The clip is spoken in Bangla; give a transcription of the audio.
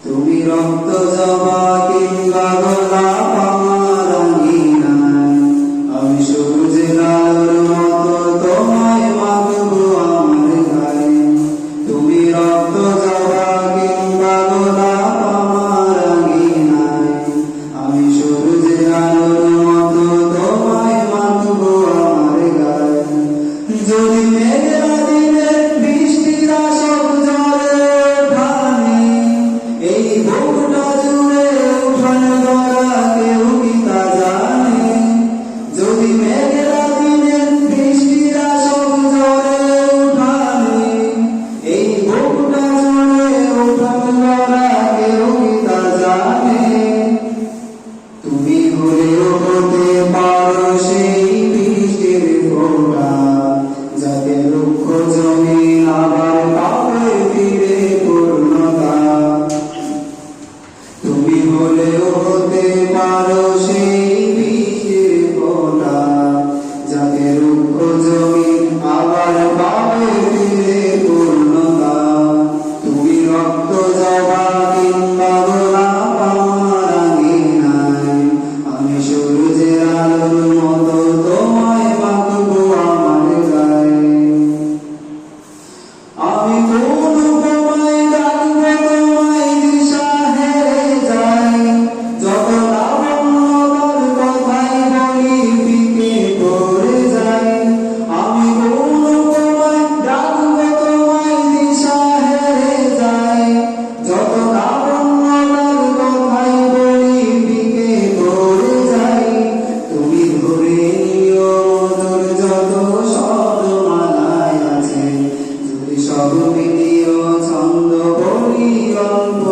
তুমি রক্ত জবা কিংবা গোলাপ আমার আঙিনায়, আমি সূর্যের আলোর মতো তোমায় মাখবো আমার গায়ে। তুমি রক্ত জবা কিংবা গোলাপ আমার আঙিনায়, আমি সূর্যের আলোর মতো তোমায় মাখবো আমার গায়ে। যদি মেঘেরা দিনে বৃষ্টির আসক ঝরে ওঠানে, এই বুকটা জুড়ে উঠান ধরা কেউ কি তা জানে? যদি মেঘেরা দিনে বৃষ্টির আসক ঝরে ওঠানে, এই বুকটা জুড়ে উঠান ধরা কেউ কি তা জানে? তুমি হলেও হতে পারো সেই বৃষ্টির ফোঁটা, যাতে রুক্ষ জমিন আবার পাবে ফিরে পূর্ণতা। তুমি হলেও হতে পারো সেই বৃষ্টির ফোঁটা, যাতে রুক্ষ জমিন আবার পাবে ফিরে পূর্ণতা। তুমি রক্ত জবা কিংবা গোলাপ আমার আঙিনায়, আমি সূর্যের আলোর মতো তোমায় মাখবো আমার গায়ে। আমি কোন উপমায় ডাকবো তোমায় দিশা হেরে যাই, যত লাবণ্যতার কথাই বলি ফিকে পড়ে যাই। আমি কোন উপমায় ডাকবো তোমায় দিশা হেরে যাই, যত লাবণ্যতার কথাই বলি ফিকে পড়ে যাই। তুমি ধরে নিও মধুর যত শব্দমালায় আছে, যদি সব মিলিয়ে ছন্দ বলি অল্প